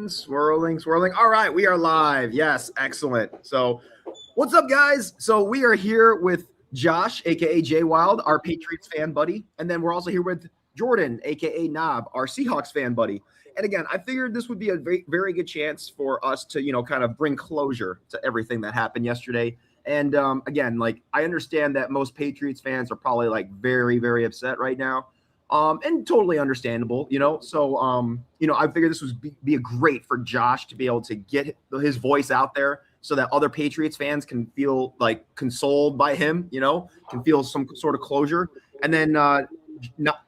Swirling. All right, we are live. Yes, excellent. So, what's up, guys? So, we are here with Josh, aka Jay Wild, our Patriots fan buddy, and then we're also here with Jordan, aka Knob, our Seahawks fan buddy. And again, I figured this would be a very, very good chance for us to, kind of bring closure to everything that happened yesterday. And again, like I understand that most Patriots fans are probably like very, very upset right now. And totally understandable, So, I figured this would be a great for Josh to be able to get his voice out there so that other Patriots fans can feel like consoled by him, can feel some sort of closure. And then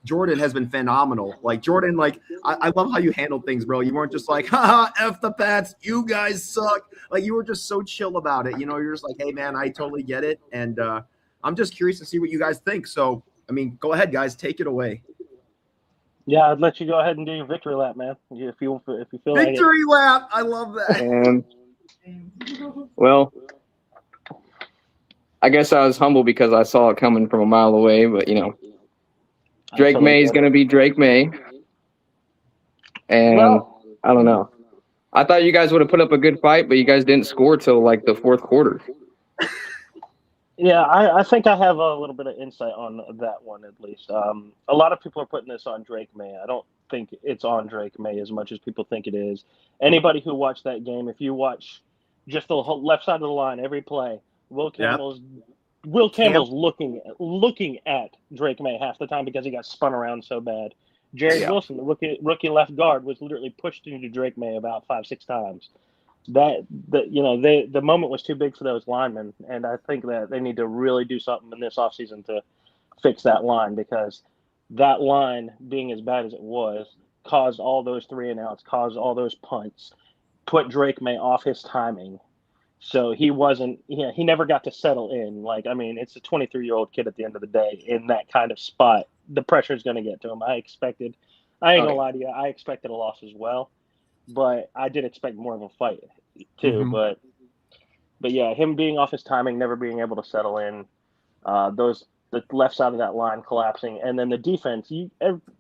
Jordan has been phenomenal. Like Jordan, like I love how you handled things, bro. You weren't just like, haha, F the Pats, you guys suck. Like you were just so chill about it. You're just like, hey man, I totally get it. And I'm just curious to see what you guys think. So I mean, go ahead, guys, take it away. Yeah, I'd let you go ahead and do your victory lap, man. If you feel victory lap, I love that. Well, I guess I was humble because I saw it coming from a mile away, but Drake May is going to be Drake May, and I don't know. I thought you guys would have put up a good fight, but you guys didn't score till like the fourth quarter. Yeah, I think I have a little bit of insight on that one at least. A lot of people are putting this on Drake May. I don't think it's on Drake May as much as people think it is. Anybody who watched that game, if you watch just the whole left side of the line, every play, Will Campbell's looking at Drake May half the time because he got spun around so bad. Jared Wilson, the rookie left guard, was literally pushed into Drake May about 5-6 times. The moment was too big for those linemen, and I think that they need to really do something in this offseason to fix that line, because that line, being as bad as it was, caused all those 3-and-outs, caused all those punts, put Drake May off his timing. So he never got to settle in. Like, I mean, it's a 23-year-old kid at the end of the day in that kind of spot. The pressure is going to get to him. I ain't going to lie to you, I expected a loss as well. But I did expect more of a fight too. Mm-hmm. But yeah, him being off his timing, never being able to settle in, the left side of that line collapsing, and then the defense.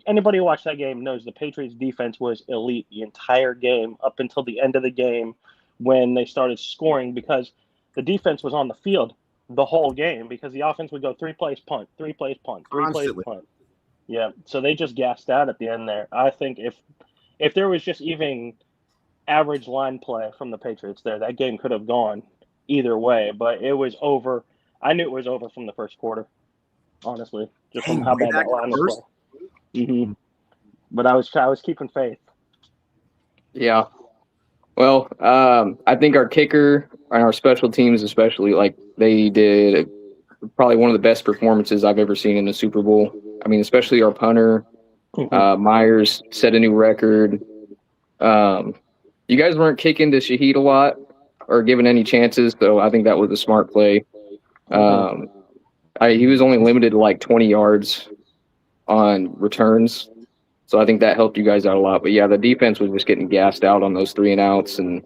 Anybody who watched that game knows the Patriots' defense was elite the entire game up until the end of the game when they started scoring, because the defense was on the field the whole game because the offense would go 3 plays punt, 3 plays punt, 3 plays punt. Yeah, so they just gassed out at the end there. I think if there was just even average line play from the Patriots there, that game could have gone either way. But it was over. I knew it was over from the first quarter, honestly, just from how bad that line was. Mm-hmm. But I was keeping faith. Yeah. Well, I think our kicker and our special teams, especially, like they did probably one of the best performances I've ever seen in the Super Bowl. I mean, especially our punter. Myers set a new record. You guys weren't kicking to Shaheed a lot or giving any chances, so I think that was a smart play. He was only limited to like 20 yards on returns, so I think that helped you guys out a lot. But yeah, the defense was just getting gassed out on those 3-and-outs, and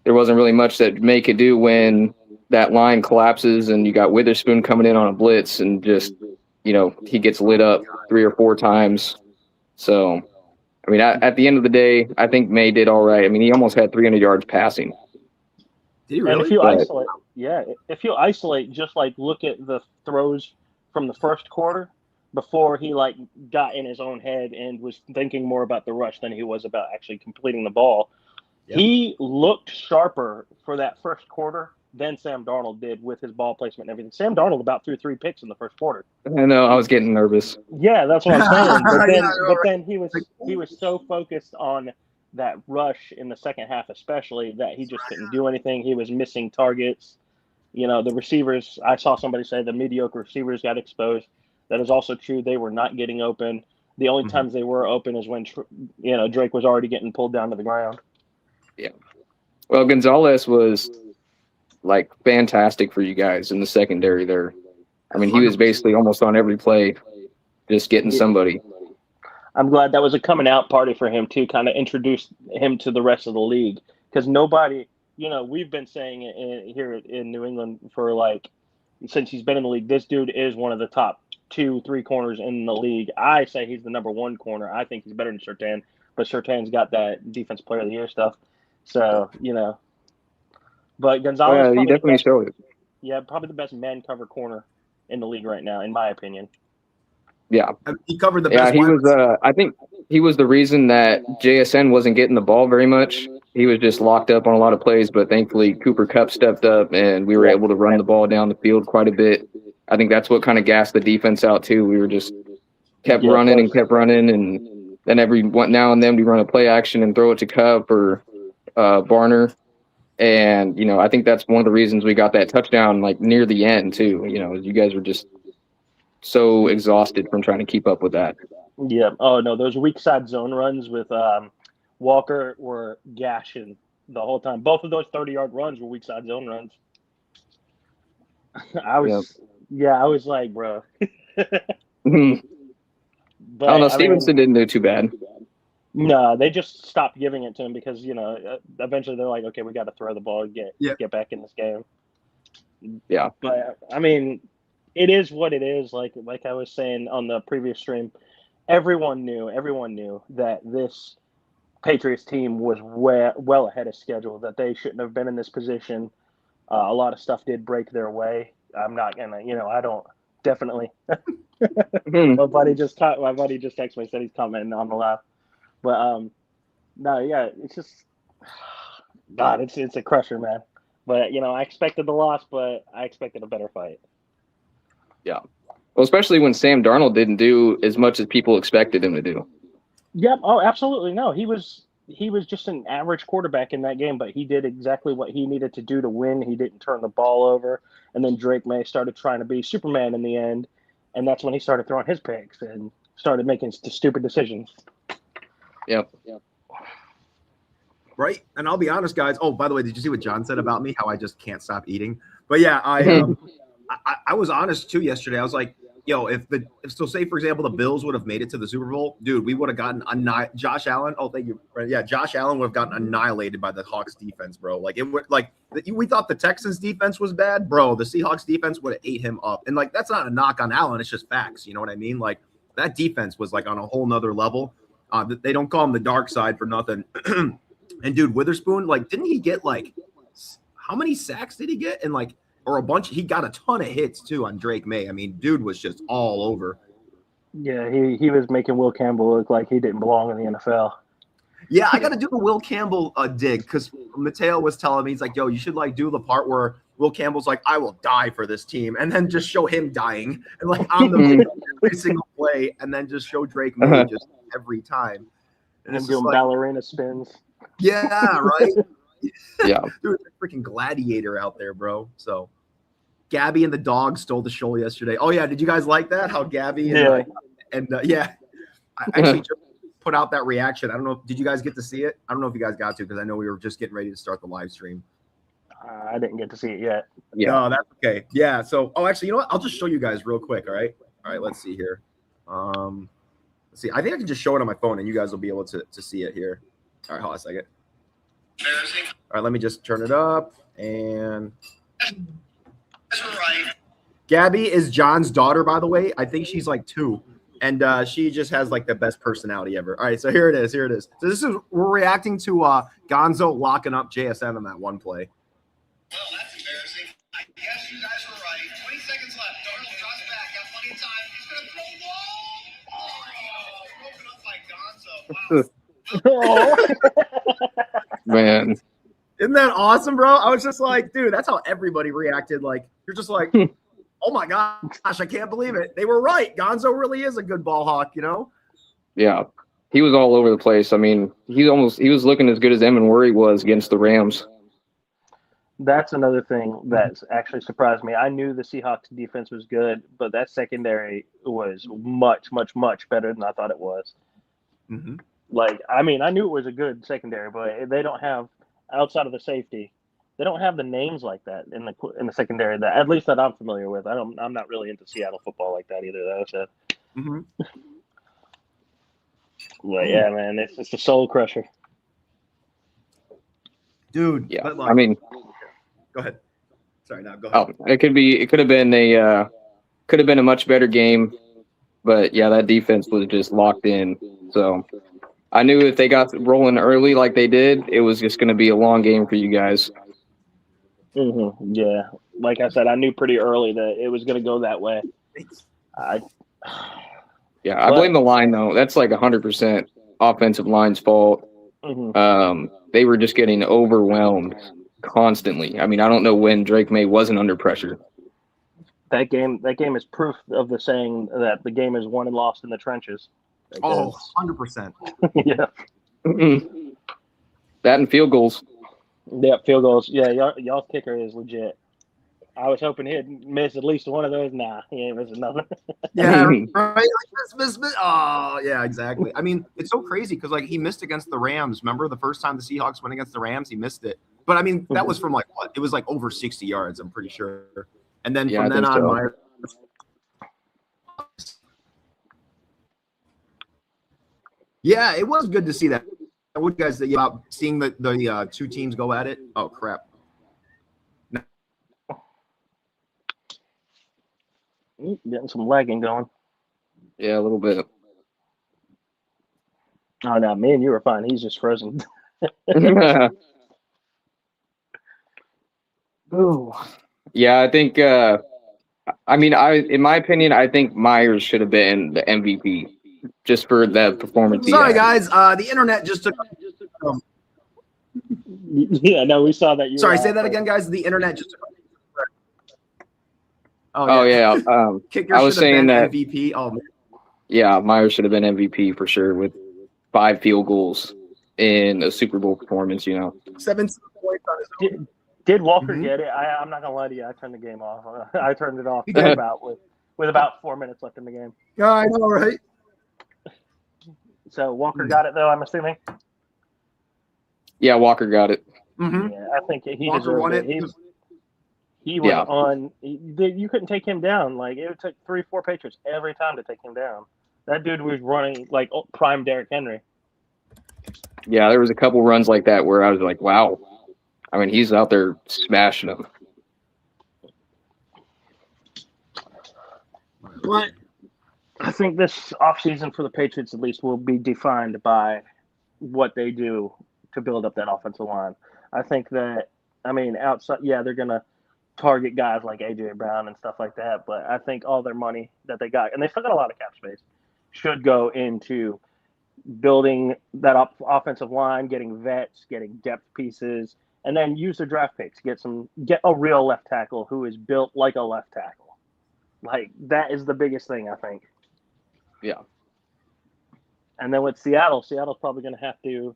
there wasn't really much that May could do when that line collapses and you got Witherspoon coming in on a blitz and just he gets lit up 3 or 4 times. So, I mean, at the end of the day, I think May did all right. I mean, he almost had 300 yards passing. Did he really? And if you isolate, just like look at the throws from the first quarter before he like got in his own head and was thinking more about the rush than he was about actually completing the ball. Yep. He looked sharper for that first quarter than Sam Darnold did with his ball placement and everything. Sam Darnold about threw 3 picks in the first quarter. I know, I was getting nervous. Yeah, that's what I'm saying. But then he was so focused on that rush in the second half especially that he just couldn't do anything. He was missing targets. The receivers, I saw somebody say the mediocre receivers got exposed. That is also true. They were not getting open. The only times they were open is when Drake was already getting pulled down to the ground. Yeah. Well, Gonzalez was like fantastic for you guys in the secondary there. I mean, he was basically almost on every play, just getting somebody. I'm glad that was a coming out party for him too, kind of introduced him to the rest of the league, because nobody, we've been saying it here in New England for since he's been in the league. This dude is one of the top 2-3 corners in the league. I say he's the number 1 corner. I think he's better than Surtain. but Surtain's got that Defense Player of the Year stuff. So, but Gonzalez, he definitely showed it. Yeah, probably the best man cover corner in the league right now, in my opinion. Yeah, he covered the best. Yeah, he was. I think he was the reason that JSN wasn't getting the ball very much. He was just locked up on a lot of plays, but thankfully Cooper Kupp stepped up, and we were able to run the ball down the field quite a bit. I think that's what kind of gassed the defense out too. We were just kept running, and then every now and then we run a play action and throw it to Kupp or Barner. And, I think that's one of the reasons we got that touchdown like near the end too. You guys were just so exhausted from trying to keep up with that. Yeah. Oh no, those weak side zone runs with Walker were gashing the whole time. Both of those 30-yard runs were weak side zone runs. I was like, bro. But I don't know. Stevenson didn't do too bad. No, they just stopped giving it to him because eventually they're like, okay, we got to throw the ball and get back in this game. Yeah, but I mean, it is what it is. Like I was saying on the previous stream, everyone knew that this Patriots team was well ahead of schedule. That they shouldn't have been in this position. A lot of stuff did break their way. I'm not gonna, I don't definitely. My buddy just texted me, said he's commenting on the live. But no, yeah, it's just God, it's a crusher, man. But I expected the loss, but I expected a better fight. Yeah, well, especially when Sam Darnold didn't do as much as people expected him to do. Yep. Oh, absolutely. No, he was just an average quarterback in that game, but he did exactly what he needed to do to win. He didn't turn the ball over, and then Drake May started trying to be Superman in the end, and that's when he started throwing his picks and started making stupid decisions. Yep. Right. And I'll be honest, guys. Oh, by the way, did you see what John said about me? How I just can't stop eating. But yeah, I was honest too yesterday. I was like, yo, if say for example the Bills would have made it to the Super Bowl, dude, we would have gotten Josh Allen. Oh, thank you. Yeah, Josh Allen would have gotten annihilated by the Hawks defense, bro. Like it would we thought the Texans defense was bad, bro. The Seahawks defense would have ate him up. And like that's not a knock on Allen, it's just facts. You know what I mean? Like that defense was like on a whole nother level. They don't call him the dark side for nothing. And dude, Witherspoon, like, didn't he get like how many sacks did he get? And like, or a bunch. He got a ton of hits too on Drake May. I mean, dude was just all over. Yeah, he was making Will Campbell look like he didn't belong in the NFL. Yeah, I got to do the Will Campbell dig because Mateo was telling me, he's like, yo, you should like do the part where Will Campbell's like, I will die for this team, and then just show him dying and like on the every single play, and then just show Drake May just every time. And it's doing like, ballerina spins. Yeah, right. Yeah, dude, freaking gladiator out there, bro. So Gabby and the dog stole the show yesterday. Oh yeah, did you guys like that? How Gabby and I actually just put out that reaction. I don't know. Did you guys get to see it? I don't know if you guys got to because I know we were just getting ready to start the live stream. I didn't get to see it yet. Yeah, no, that's okay. Yeah. So, actually, you know what? I'll just show you guys real quick. All right. Let's see here. Let's see. I think I can just show it on my phone, and you guys will be able to see it here. All right, hold on a second. All right, let me just turn it up. And Gabby is John's daughter, by the way. I think she's like 2. And she just has like the best personality ever. All right, so here it is. So we're reacting to Gonzo locking up JSN on that one play. Well, that's embarrassing. I guess you guys were right. 20 seconds left. Darnold drops back. Got plenty of time. He's going to throw the ball. Oh, broken up by Gonzo. Wow. Man. Isn't that awesome, bro? I was just like, dude, that's how everybody reacted. Like, you're just like, oh my gosh, I can't believe it. They were right. Gonzo really is a good ball hawk, you know? Yeah. He was all over the place. I mean, he was looking as good as Emin Worry was against the Rams. That's another thing that's actually surprised me. I knew the Seahawks defense was good, but that secondary was much, much, much better than I thought it was. Mm-hmm. Like, I mean, I knew it was a good secondary, but they don't have, outside of the safety, they don't have the names like that in the secondary that at least that I'm familiar with. I'm not really into Seattle football like that either, though. So, but yeah, man, it's a soul crusher, dude. Yeah, like, I mean, go ahead. Sorry, no, go ahead. Oh, it could have been a much better game, but yeah, that defense was just locked in. So I knew if they got rolling early like they did, it was just going to be a long game for you guys. Mm-hmm. Yeah, like I said, I knew pretty early that it was going to go that way. I blame the line though. That's like 100% offensive line's fault. Mm-hmm. They were just getting overwhelmed constantly. I mean, I don't know when Drake May wasn't under pressure. That game is proof of the saying that the game is won and lost in the trenches. Oh, 100%. Yeah. That and field goals. Yeah, field goals. Yeah, y'all's kicker is legit. I was hoping he'd miss at least one of those. Nah, he ain't missing nothing. Yeah, right. Like, miss. Oh, yeah, exactly. I mean, it's so crazy because like he missed against the Rams. Remember the first time the Seahawks went against the Rams, he missed it. But I mean, that was from like what? It was like over 60 yards. I'm pretty sure. And then from then on, Myers. Yeah, it was good to see that. What you guys think about seeing the two teams go at it? Oh crap! Getting some lagging going. Yeah, a little bit. Oh no, me and you were fine. He's just frozen. Ooh. Yeah, I think. In my opinion, I think Myers should have been the MVP just for the performance. Sorry, guys. The internet just took. Yeah, no, we saw that. Sorry, say that again, guys. The internet just took. Oh yeah. Kicker I was saying that MVP. Oh, man. Yeah, Myers should have been MVP for sure with 5 field goals in a Super Bowl performance. 17 points on his own. Did Walker get it? I'm not gonna lie to you. I turned the game off. I turned it off with about 4 minutes left in the game. Yeah, I know, right? So Walker got it though. I'm assuming. Yeah, Walker got it. Mm-hmm. Yeah, I think he Walker won it. He was on. You couldn't take him down. Like it took 3-4 Patriots every time to take him down. That dude was running like prime Derrick Henry. Yeah, there was a couple runs like that where I was like, wow. I mean, he's out there smashing them. But I think this offseason for the Patriots at least will be defined by what they do to build up that offensive line. I think that, outside, they're going to target guys like A.J. Brown and stuff like that, but I think all their money that they got, and they still got a lot of cap space, should go into building that offensive line, getting vets, getting depth pieces, and then use their draft picks. Get a real left tackle who is built like a left tackle. Like that is the biggest thing, I think. Yeah. And then with Seattle's probably going to have to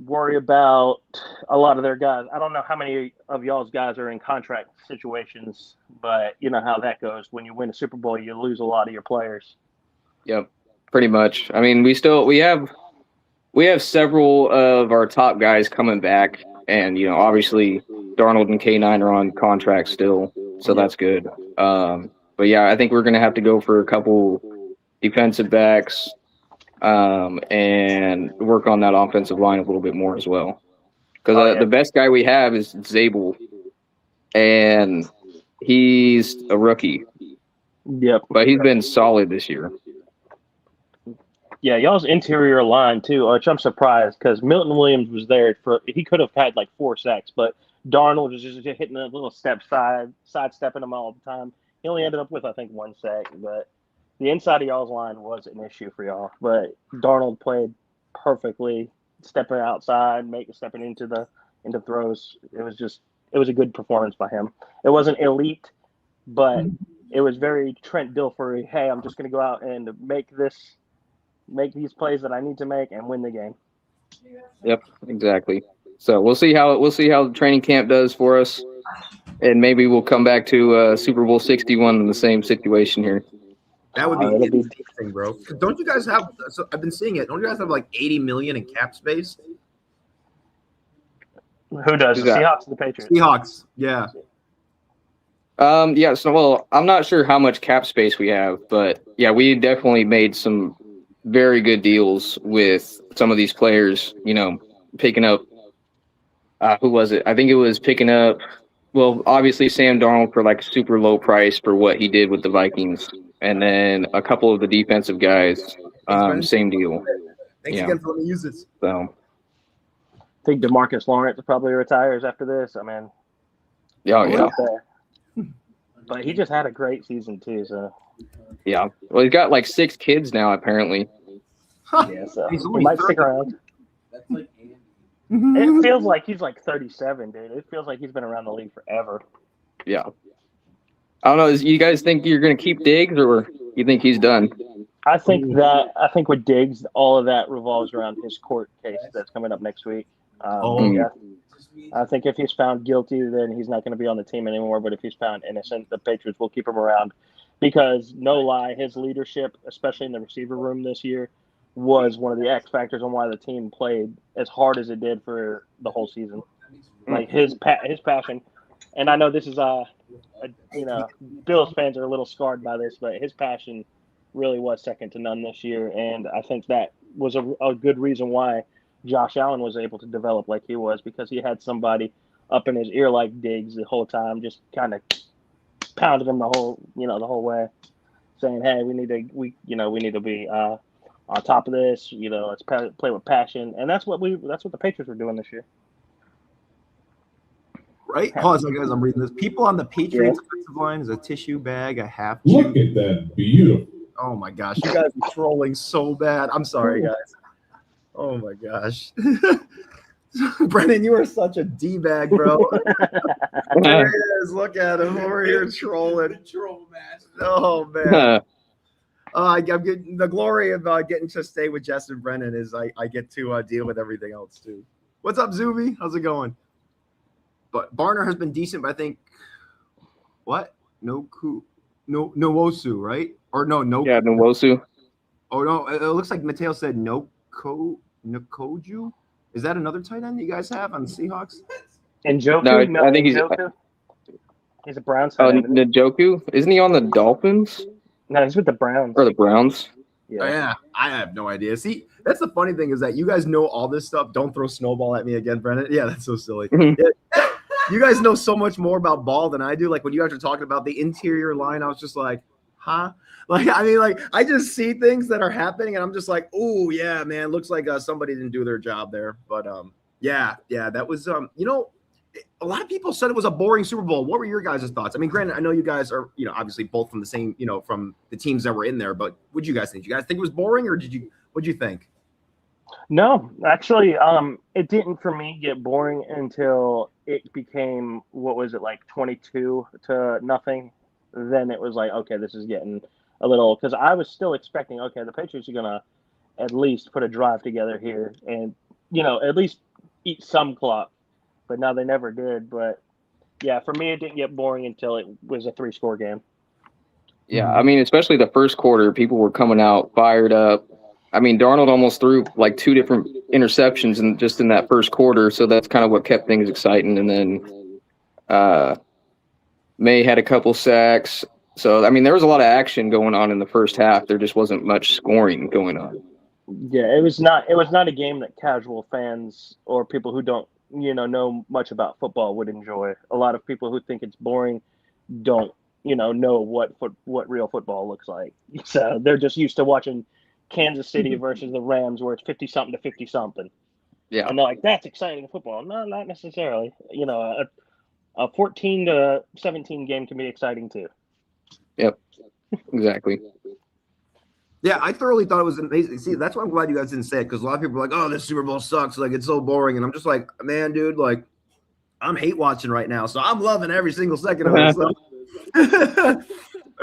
worry about a lot of their guys. I don't know how many of y'all's guys are in contract situations, but you know how that goes. When you win a Super Bowl, you lose a lot of your players. Yep, pretty much. I mean, we have several of our top guys coming back, and obviously Darnold and K9 are on contract still, so that's good. But yeah, I think we're going to have to go for a couple defensive backs and work on that offensive line a little bit more as well. Because the best guy we have is Zabel, and he's a rookie. Yep. But he's been solid this year. Yeah, y'all's interior line too, which I'm surprised because Milton Williams was there he could have had like 4 sacks, but Darnold was just hitting a little sidestepping them all the time. He only ended up with, I think, 1 sack, but the inside of y'all's line was an issue for y'all. But Darnold played perfectly, stepping outside, stepping into throws. It was a good performance by him. It wasn't elite, but it was very Trent Dilfer. Hey, I'm just going to go out and make these plays that I need to make and win the game. Yep, exactly. So we'll see how the training camp does for us, and maybe we'll come back to Super Bowl 61 in the same situation here. That would be interesting, bro. Don't you guys have? So I've been seeing it. Don't you guys have like $80 million in cap space? Who does? The Seahawks or the Patriots? Seahawks, yeah. Yeah. So, I'm not sure how much cap space we have, but yeah, we definitely made some very good deals with some of these players. Picking up. Who was it? I think it was picking up. Well, obviously Sam Darnold for like a super low price for what he did with the Vikings, and then a couple of the defensive guys, same deal. Thanks again for letting me use this. So I think DeMarcus Lawrence probably retires after this. I mean, yeah. But he just had a great season too. So Yeah. Well, he's got like 6 kids now, apparently. yeah, so He's he only might 30. stick around. That's like Andy. It feels like he's like 37, dude. It feels like he's been around the league forever. Yeah. I don't know. You guys think you're going to keep Diggs, or you think he's done? I think with Diggs, all of that revolves around his court case that's coming up next week. Yeah. I think if he's found guilty, then he's not going to be on the team anymore. But if he's found innocent, the Patriots will keep him around because, no lie, his leadership, especially in the receiver room this year, was one of the X factors on why the team played as hard as it did for the whole season. Like his passion, and I know this is Bills fans are a little scarred by this, but his passion really was second to none this year, and I think that was a good reason why Josh Allen was able to develop like he was, because he had somebody up in his ear like Diggs the whole time, just kind of pounded him the whole way, saying, "Hey, we need to be on top of this. Let's play with passion." And that's what the Patriots were doing this year. Right? Pause, guys. I'm reading this. People on the Patriots offensive line is a tissue bag, a half. Look at that, beautiful. Oh my gosh, you guys are trolling so bad. I'm sorry, guys. Oh my gosh. Brennan, you are such a D-bag, bro. There he is. Look at him over here trolling. Oh, man. I'm getting the glory of getting to stay with Jess and Brennan is I get to deal with everything else, too. What's up, Zumi? How's it going? But Barner has been decent, but I think – what? Nwosu, right? Or no. Yeah, Nwosu. Oh, no. It looks like Mateo said Nkoju. Is that another tight end you guys have on the Seahawks? And Njoku? No, I think he's a Browns tight end. Njoku? Isn't he on the Dolphins? No, he's with the Browns. Or the Browns? Yeah. Oh, yeah, I have no idea. See, that's the funny thing is that you guys know all this stuff. Don't throw snowball at me again, Brennan. Yeah, that's so silly. Yeah. You guys know so much more about ball than I do. Like when you guys are talking about the interior line, I was just like, huh? Like, I mean, like I just see things that are happening and I'm just like, oh yeah, man, looks like somebody didn't do their job there. But yeah, that was a lot of people said it was a boring Super Bowl. What were your guys' thoughts? I mean, granted, I know you guys are, obviously both from the same, from the teams that were in there, but what'd you guys think? Did you guys think it was boring or what'd you think? No, actually, it didn't for me get boring until it became, what was it, like 22-0. Then it was like, okay, this is getting a little, because I was still expecting, okay, the Patriots are going to at least put a drive together here and, at least eat some clock. But now they never did. But, yeah, for me, it didn't get boring until it was a 3-score game. Yeah, I mean, especially the first quarter, people were coming out fired up. I mean, Darnold almost threw like 2 different interceptions in that first quarter, so that's kind of what kept things exciting. And then May had a couple sacks. So, I mean, there was a lot of action going on in the first half. There just wasn't much scoring going on. Yeah, it was not a game that casual fans or people who don't, know much about football would enjoy. A lot of people who think it's boring don't, know what real football looks like. So they're just used to watching Kansas City versus the Rams where it's 50-something to 50-something. Yeah. And they're like, that's exciting football. No, not necessarily. A 14-17 game can be exciting too. Yep, exactly. Yeah, I thoroughly thought it was amazing. See, that's why I'm glad you guys didn't say it, because a lot of people are like, oh, this Super Bowl sucks. Like, it's so boring. And I'm just like, man, dude, like, I'm hate watching right now. So I'm loving every single second of it. So.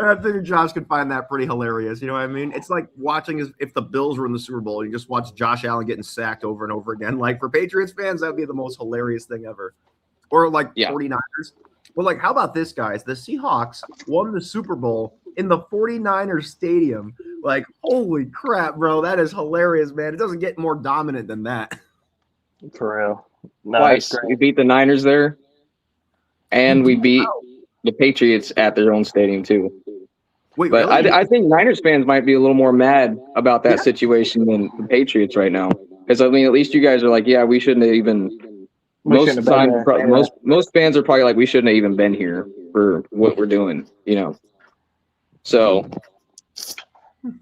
I think Josh could find that pretty hilarious. You know what I mean? It's like watching if the Bills were in the Super Bowl. You just watch Josh Allen getting sacked over and over again. Like, for Patriots fans, that would be the most hilarious thing ever. Or, like, 49ers. But, like, how about this, guys? The Seahawks won the Super Bowl in the 49ers stadium. Like, holy crap, bro. That is hilarious, man. It doesn't get more dominant than that. For real. No, Twice. We beat the Niners there, and we beat the Patriots at their own stadium, too. Wait, but really? I think Niners fans might be a little more mad about that situation than the Patriots right now. Because, I mean, at least you guys are like, yeah, we shouldn't have even – most fans are probably like, we shouldn't have even been here for what we're doing, So,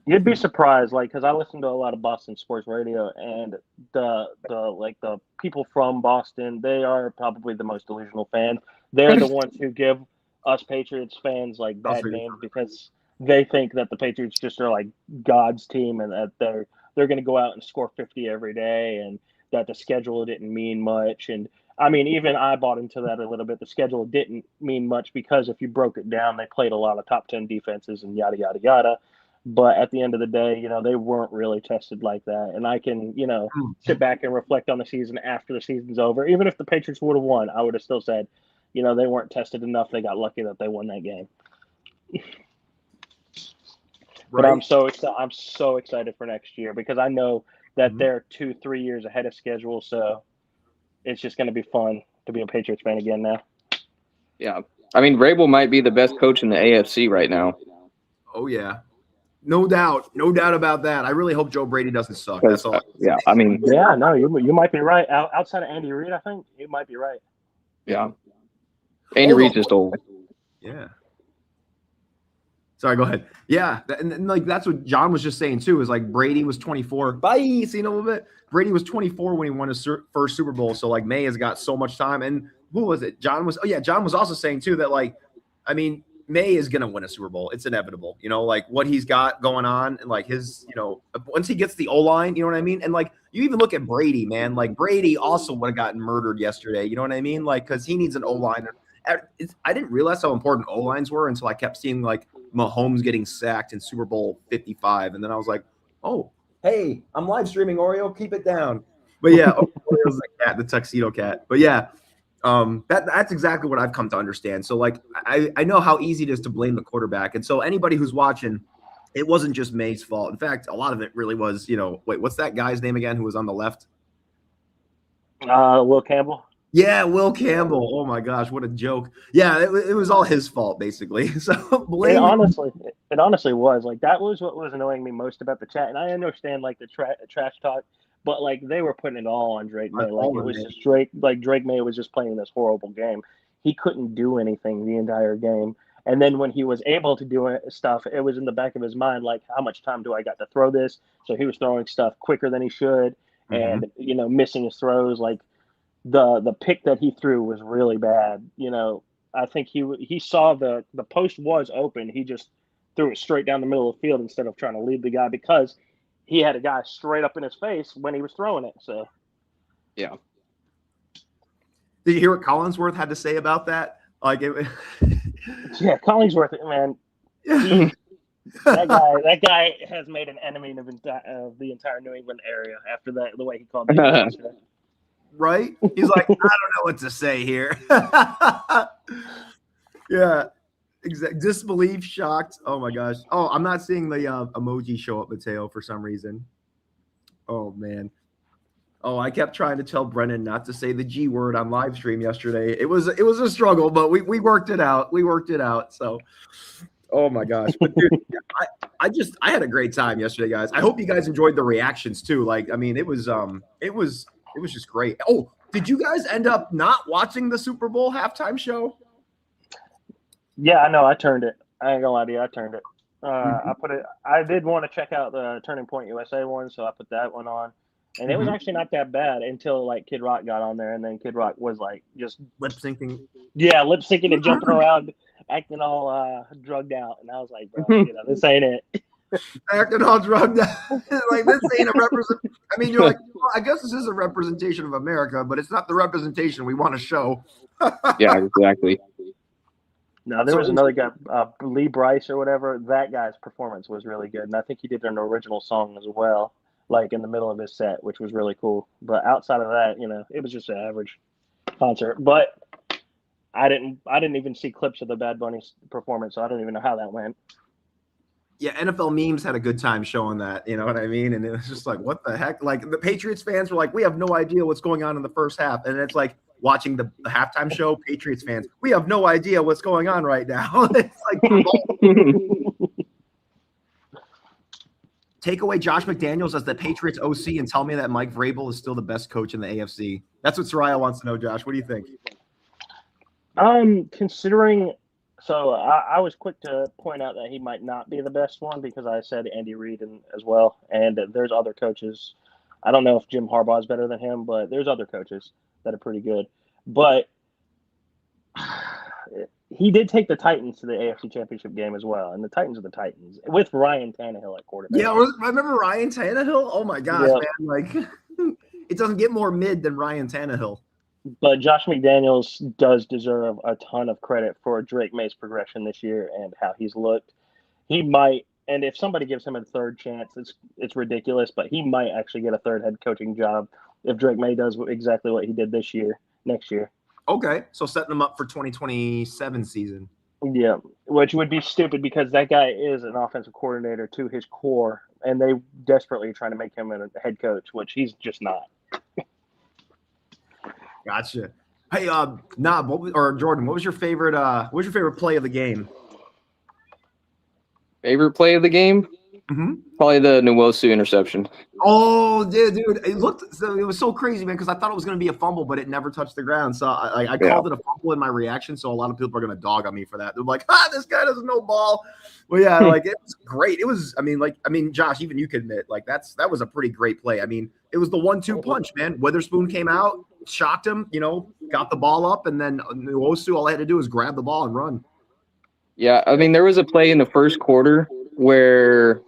You'd be surprised, like, because I listen to a lot of Boston sports radio, and the people from Boston, they are probably the most delusional fans. They're the ones who give us Patriots fans like bad names because they think that the Patriots just are like God's team and that they're going to go out and score 50 every day, and that the schedule didn't mean much. And I mean, even I bought into that a little bit. The schedule didn't mean much because if you broke it down, they played a lot of top 10 defenses and yada yada yada. But at the end of the day, they weren't really tested like that. And I can, sit back and reflect on the season after the season's over. Even if the Patriots would have won, I would have still said, they weren't tested enough. They got lucky that they won that game. But I'm so excited for next year because I know that they're 2-3 years ahead of schedule. So it's just going to be fun to be a Patriots fan again now. Yeah. I mean, Vrabel might be the best coach in the AFC right now. Oh, yeah. No doubt about that. I really hope Joe Brady doesn't suck. That's all. Yeah, I mean, yeah, no, you might be right. Outside of Andy Reid, I think you might be right. Yeah, Andy Reid's just old. Yeah. Sorry, go ahead. Yeah, and like that's what John was just saying too. Is like Brady was 24. Bye. See a little bit. Brady was 24 when he won his first Super Bowl. So like May has got so much time. And who was it? John was. Oh yeah, John was also saying too that like, I mean, May is going to win a Super Bowl. It's inevitable. Like what he's got going on and like his, once he gets the O-line, you know what I mean? And like you even look at Brady, man, like Brady also would have gotten murdered yesterday. You know what I mean? Like, cause he needs an O-line. I didn't realize how important O-lines were until I kept seeing like Mahomes getting sacked in Super Bowl 55. And then I was like, oh, hey, I'm live streaming Oreo. Keep it down. But yeah, Oreo's the cat, the tuxedo cat. But yeah. That's exactly what I've come to understand. So like I know how easy it is to blame the quarterback. And so anybody who's watching, it wasn't just May's fault. In fact, a lot of it really was, wait, what's that guy's name again who was on the left? Will Campbell. Yeah, Will Campbell. Oh my gosh, what a joke. Yeah, it was all his fault basically. So blame it honestly was. Like that was what was annoying me most about the chat. And I understand like the trash talk. But like they were putting it all on Drake May. Like it was just Drake. Like Drake May was just playing this horrible game. He couldn't do anything the entire game. And then when he was able to do stuff, it was in the back of his mind, like how much time do I got to throw this? So he was throwing stuff quicker than he should, and missing his throws. Like the pick that he threw was really bad. I think he saw the post was open. He just threw it straight down the middle of the field instead of trying to lead the guy because he had a guy straight up in his face when he was throwing it. So, yeah. Did you hear what Collinsworth had to say about that? Like, yeah, Collinsworth, man. That guy has made an enemy of the entire New England area after that. The way he called it. Right? He's like, I don't know what to say here. Yeah. Disbelief, shocked. Oh my gosh. Oh, I'm not seeing the emoji show up, Mateo, for some reason. Oh man. Oh, I kept trying to tell Brennan not to say the G word on live stream yesterday. It was a struggle, but we worked it out. So, oh my gosh. But dude, I had a great time yesterday, guys. I hope you guys enjoyed the reactions too. Like, I mean, it was just great. Oh, did you guys end up not watching the Super Bowl halftime show? Yeah, I know. I turned it. I ain't gonna lie to you. I turned it. I did want to check out the Turning Point USA one, so I put that one on. And it was actually not that bad until like Kid Rock got on there, and then Kid Rock was like just lip syncing. Yeah, lip syncing and jumping around, acting all drugged out. And I was like, bro, this ain't it. Acting all drugged out. Like this ain't a representation. I mean, you're like, well, I guess this is a representation of America, but it's not the representation we want to show. Yeah, exactly. No, there was another guy, Lee Bryce or whatever. That guy's performance was really good, and I think he did an original song as well, like in the middle of his set, which was really cool. But outside of that, it was just an average concert. But I didn't even see clips of the Bad Bunny's performance, so I don't even know how that went. Yeah, NFL memes had a good time showing that, you know what I mean? And it was just like, what the heck? Like the Patriots fans were like, we have no idea what's going on in the first half. And it's like watching the halftime show, Patriots fans, we have no idea what's going on right now. It's like take away Josh McDaniels as the Patriots OC and tell me that Mike Vrabel is still the best coach in the AFC. That's what Soraya wants to know, Josh. What do you think? Considering So I was quick to point out that he might not be the best one because I said Andy Reid as well, and there's other coaches. I don't know if Jim Harbaugh is better than him, but there's other coaches that are pretty good. But he did take the Titans to the AFC Championship game as well, and the Titans are the Titans with Ryan Tannehill at quarterback. Yeah, remember Ryan Tannehill? Oh my gosh, man! Like, it doesn't get more mid than Ryan Tannehill. But Josh McDaniels does deserve a ton of credit for Drake May's progression this year and how he's looked. He might, and if somebody gives him a third chance, it's ridiculous, but he might actually get a third head coaching job if Drake May does exactly what he did next year. Okay, so setting them up for 2027 season. Yeah, which would be stupid because that guy is an offensive coordinator to his core, and they desperately are trying to make him a head coach, which he's just not. Gotcha. Hey, Jordan, what was your favorite? What was your favorite play of the game? Favorite play of the game? Mm-hmm. Probably the Nwosu interception. Oh, dude, it was so crazy, man, because I thought it was going to be a fumble, but it never touched the ground. So I called it a fumble in my reaction. So a lot of people are going to dog on me for that. They're like, this guy doesn't know ball. Well, yeah, like it was great. It was, Josh, even you can admit, like that was a pretty great play. I mean, it was the 1-2 punch, man. Witherspoon came out, shocked him, got the ball up, and then Nwosu, all I had to do was grab the ball and run. Yeah, I mean, there was a play in the first quarter where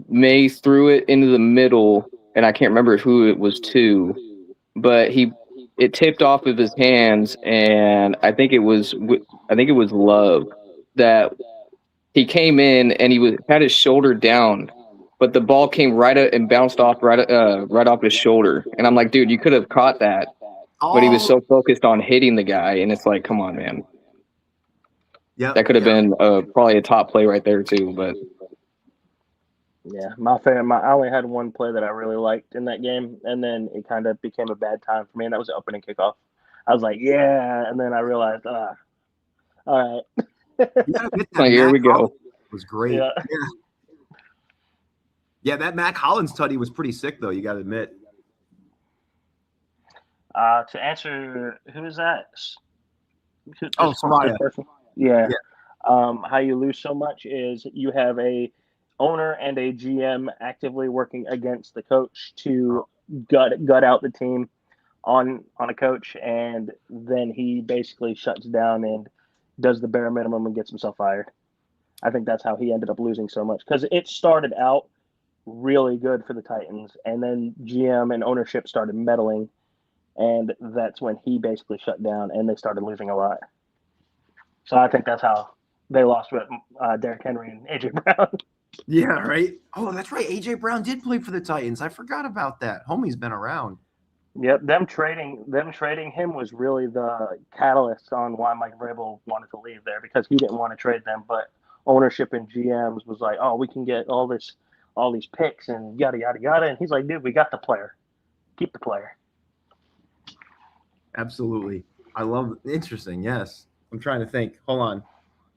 May threw it into the middle, and I can't remember who it was to, but it tipped off of his hands, and I think it was Love that he came in and had his shoulder down, but the ball came right up and bounced off right off his shoulder, and I'm like, dude, you could have caught that, but he was so focused on hitting the guy, and it's like, come on, man. Yeah, that could have been probably a top play right there too, but. Yeah, I only had one play that I really liked in that game, and then it kind of became a bad time for me, and that was the opening kickoff. I was like, yeah, and then I realized, all right. Here we go. It was great. Yeah, that Mac Hollins tutty was pretty sick, though, you got to admit. To answer, who is that? Soraya. Yeah. How you lose so much is you have a owner and a GM actively working against the coach to gut out the team on a coach, and then he basically shuts down and does the bare minimum and gets himself fired. I think that's how he ended up losing so much, because it started out really good for the Titans, and then GM and ownership started meddling, and that's when he basically shut down and they started losing a lot. So I think that's how they lost with Derrick Henry and A.J. Brown. Yeah, right. Oh, that's right. A.J. Brown did play for the Titans. I forgot about that. Homie's been around. Yep, them trading him was really the catalyst on why Mike Vrabel wanted to leave there, because he didn't want to trade them, but ownership and GMs was like, oh, we can get all these picks and yada yada yada, and he's like, dude, we got the player. Keep the player. Absolutely. I love it. Interesting. Yes. I'm trying to think. Hold on.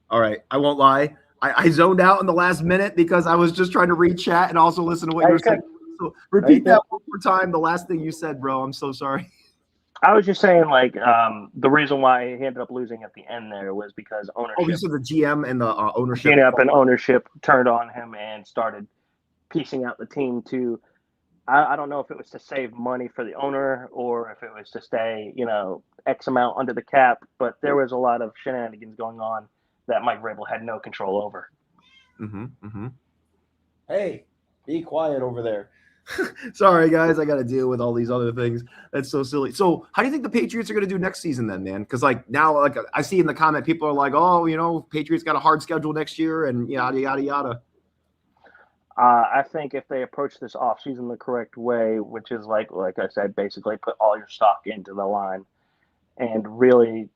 All right. I won't lie. I zoned out in the last minute because I was just trying to read chat and also listen to what you were saying. So repeat that one more time. The last thing you said, bro. I'm so sorry. I was just saying, like, the reason why he ended up losing at the end there was because ownership. Oh, you said the GM and the ownership. GM and ownership turned on him and started piecing out the team to. I don't know if it was to save money for the owner or if it was to stay, X amount under the cap, but there was a lot of shenanigans going on that Mike Vrabel had no control over. Hey, be quiet over there. Sorry, guys. I got to deal with all these other things. That's so silly. So how do you think the Patriots are going to do next season then, man? Because, now, I see in the comment, people are like, oh, Patriots got a hard schedule next year and yada, yada, yada. I think if they approach this offseason the correct way, which is like I said, basically put all your stock into the line and really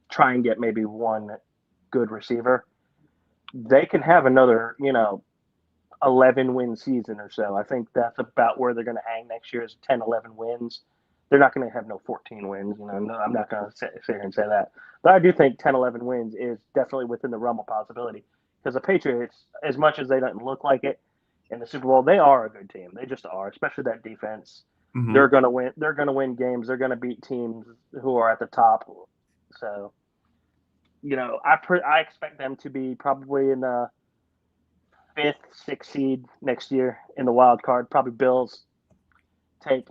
try and get maybe one good receiver, they can have another, 11-win season or so. I think that's about where they're going to hang next year is 10, 11 wins. They're not going to have no 14 wins. I'm not going to sit here and say that. But I do think 10, 11 wins is definitely within the realm of possibility, because the Patriots, as much as they don't look like it, in the Super Bowl, they are a good team. They just are, especially that defense. Mm-hmm. They're going to win. They're going to win games. They're going to beat teams who are at the top. So I expect them to be probably in the 5th, 6th seed next year in the wild card. Probably Bills I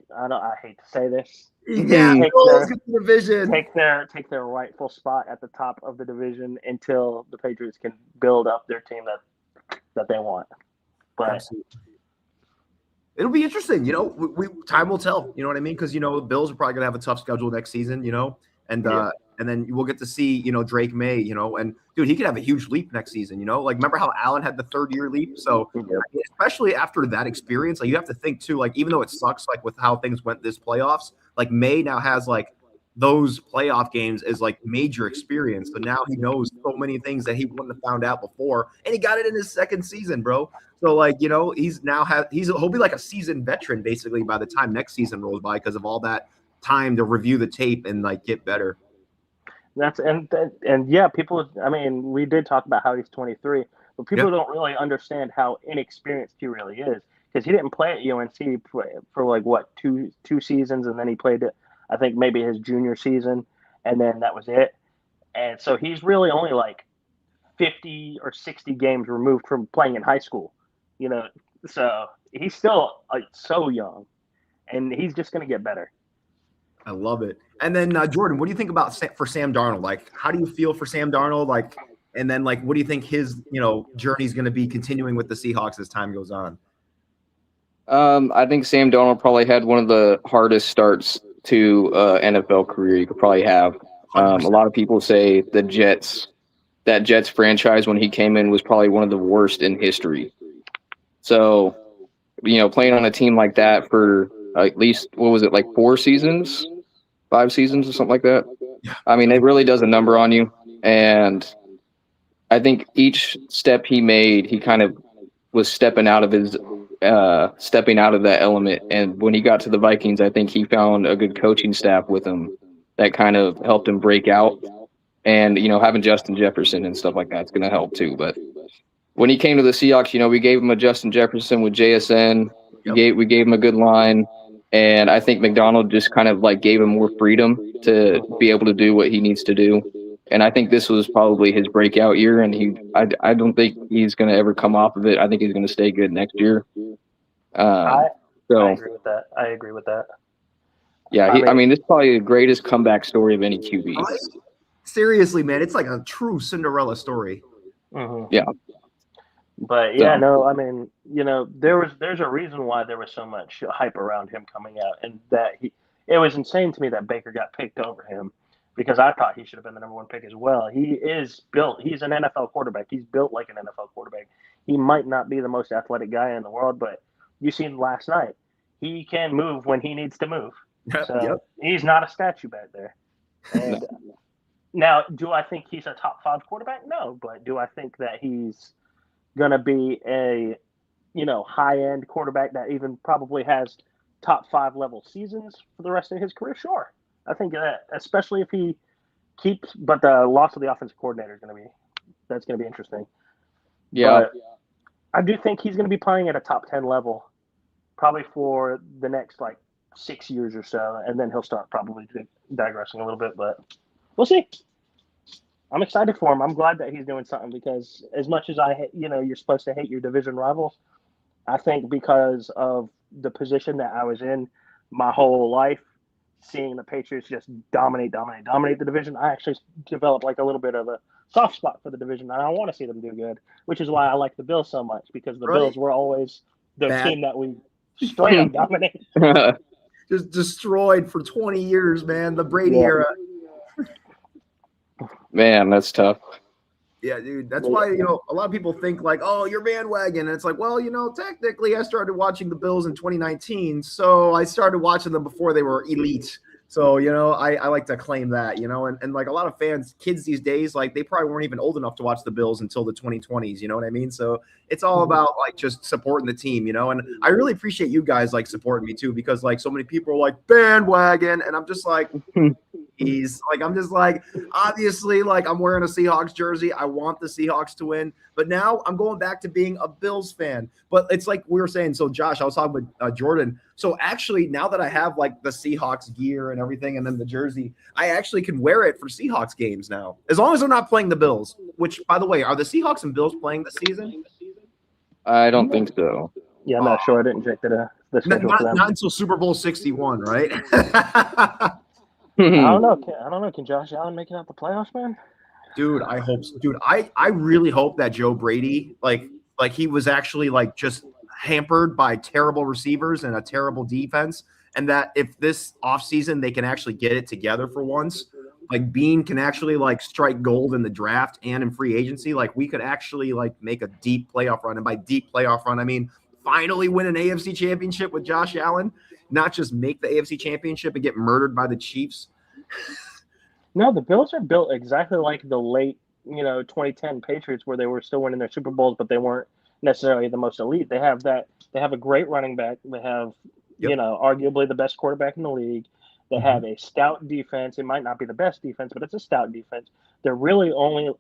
hate to say this. Yeah, Take Bills get the division. take their rightful spot at the top of the division until the Patriots can build up their team that they want. But Absolutely. It'll be interesting. Time will tell. You know what I mean? Because the Bills are probably gonna have a tough schedule next season. And then we'll get to see Drake May. And dude, he could have a huge leap next season. Like remember how Allen had the 3rd-year leap? So especially after that experience, like you have to think too. Like even though it sucks, like with how things went this playoffs, like May now has like those playoff games is like major experience. So now he knows so many things that he wouldn't have found out before, and he got it in his 2nd season, bro. So like he'll be like a seasoned veteran basically by the time next season rolls by because of all that time to review the tape and like get better. People. I mean, we did talk about how he's 23, but people don't really understand how inexperienced he really is because he didn't play at UNC for like what two seasons, and then he played it. I think maybe his junior season, and then that was it. And so he's really only like 50 or 60 games removed from playing in high school, So he's still so young, and he's just going to get better. I love it. And then Jordan, what do you think about for Sam Darnold? Like, how do you feel for Sam Darnold? Like, and then like, what do you think his journey is going to be continuing with the Seahawks as time goes on? I think Sam Darnold probably had one of the hardest starts to NFL career you could probably have. A lot of people say that Jets franchise when he came in was probably one of the worst in history. So, playing on a team like that for at least, what was it, like 5 seasons or something like that? I mean, it really does a number on you. And I think each step he made, he kind of was stepping out of that element. And when he got to the Vikings, I think he found a good coaching staff with him that kind of helped him break out. And, having Justin Jefferson and stuff like that's going to help too. But when he came to the Seahawks, we gave him a Justin Jefferson with JSN. We gave him a good line. And I think McDonald just kind of like gave him more freedom to be able to do what he needs to do. And I think this was probably his breakout year. And I don't think he's going to ever come off of it. I think he's going to stay good next year. I agree with that. Yeah, I mean, this is probably the greatest comeback story of any QB. Seriously, man, it's like a true Cinderella story. Mm-hmm. Yeah. But yeah, no, I mean, there's a reason why there was so much hype around him coming out, and that it was insane to me that Baker got picked over him because I thought he should have been the number 1 pick as well. He is built. He's an NFL quarterback. He's built like an NFL quarterback. He might not be the most athletic guy in the world, but you seen last night, he can move when he needs to move. So he's not a statue back there. And now, do I think he's a top 5 quarterback? No, but do I think that he's going to be a high-end quarterback that even probably has top 5 level seasons for the rest of his career? Sure. I think that, especially if he keeps, but the loss of the offensive coordinator is going to be interesting. Yeah. But I do think he's going to be playing at a top 10 level probably for the next 6 years or so, and then he'll start probably digressing a little bit, but we'll see. I'm excited for him. I'm glad that he's doing something because as much as you're supposed to hate your division rivals, I think because of the position that I was in my whole life, seeing the Patriots just dominate the division, I actually developed a little bit of a soft spot for the division, and I want to see them do good, which is why I like the Bills so much because the Bills were always the team that we straight up dominate. Just destroyed for 20 years, man. The Brady era. Man, that's tough. Yeah, dude. That's why, a lot of people think oh, you're bandwagon. And it's well, technically I started watching the Bills in 2019. So I started watching them before they were elite. So, I like to claim that, and a lot of kids these days, they probably weren't even old enough to watch the Bills until the 2020s. You know what I mean? So it's all about just supporting the team, and I really appreciate you guys supporting me too, because so many people are bandwagon. And I'm just Jeez. Like, I'm just like, obviously, like, I'm wearing a Seahawks jersey. I want the Seahawks to win. But now I'm going back to being a Bills fan. But it's like we were saying. So, Josh, I was talking with Jordan. So, actually, now that I have, like, the Seahawks gear and everything and then the jersey, I actually can wear it for Seahawks games now. As long as they're not playing the Bills. Which, by the way, are the Seahawks and Bills playing this season? I don't think so. Yeah, I'm not sure. I didn't check the schedule for them. Not until Super Bowl 61, right? I don't know. Can Josh Allen make it out the playoffs, man? Dude, I hope so. Dude, I really hope that Joe Brady, like he was actually like just hampered by terrible receivers and a terrible defense, and that if this offseason they can actually get it together for once, like Bean can actually like strike gold in the draft and in free agency, like we could actually like make a deep playoff run. And by deep playoff run, I mean finally win an AFC championship with Josh Allen, not just make the AFC championship and get murdered by the Chiefs. No, the Bills are built exactly like the late, 2010 Patriots, where they were still winning their Super Bowls, but they weren't necessarily the most elite. They have a great running back. They have, arguably the best quarterback in the league. They have a stout defense. It might not be the best defense, but it's a stout defense. They're really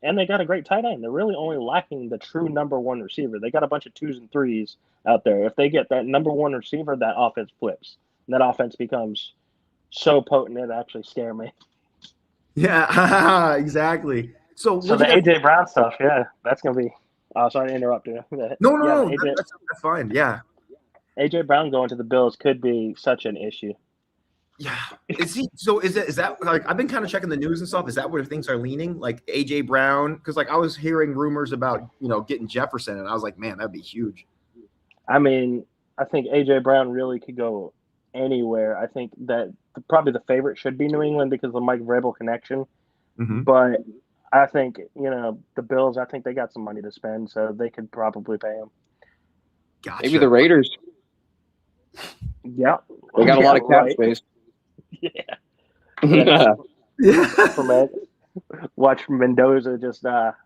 and they got a great tight end. They're really only lacking the true number one receiver. They got a bunch of 2s and 3s out there. If they get that number one receiver, that offense flips. And that offense becomes so potent it actually scare me. Yeah, exactly. So the AJ Brown stuff, yeah, that's gonna be. Sorry to interrupt you. No, that's fine. Yeah, AJ Brown going to the Bills could be such an issue. Yeah, is that like I've been kind of checking the news and stuff? Is that where things are leaning? Like AJ Brown, because like I was hearing rumors about getting Jefferson, and I was like, man, that'd be huge. I mean, I think AJ Brown really could go anywhere. I think that probably the favorite should be New England because of the Mike Vrabel connection. Mm-hmm. But I think, the Bills, I think they got some money to spend, so they could probably pay him. Gotcha. Maybe the Raiders. Yeah. They got a lot of cap space. Yeah. Watch Mendoza just melt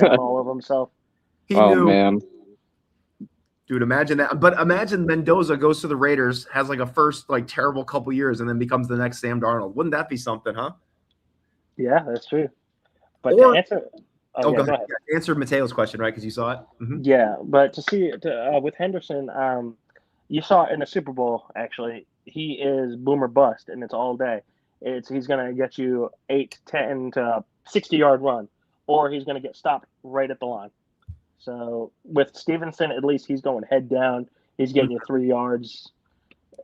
down all over himself. He knew. Man. Dude, imagine that. But imagine Mendoza goes to the Raiders, has like a first like terrible couple years, and then becomes the next Sam Darnold. Wouldn't that be something, huh? Yeah, that's true. But to answer, go ahead. Answer Mateo's question, right? Because you saw it. Mm-hmm. Yeah, but to see it with Henderson, you saw it in the Super Bowl. Actually, he is boom or bust, and it's all day. He's going to get you 8, 10 to 60-yard run, or he's going to get stopped right at the line. So with Stevenson, at least he's going head down. He's getting you 3 yards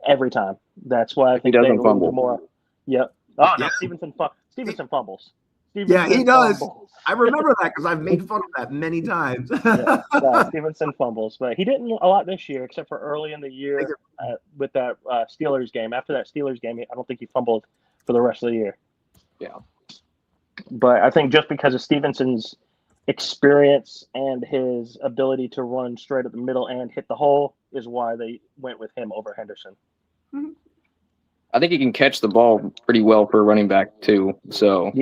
every time. That's why I think he doesn't fumble more. Yep. Oh no, Stevenson fumbles. Yeah, he does. I remember that because I've made fun of that many times. Stevenson fumbles, but he didn't a lot this year, except for early in the year with that Steelers game. After that Steelers game, I don't think he fumbled for the rest of the year. Yeah. But I think just because of Stevenson's experience and his ability to run straight at the middle and hit the hole is why they went with him over Henderson. I think he can catch the ball pretty well for a running back too. So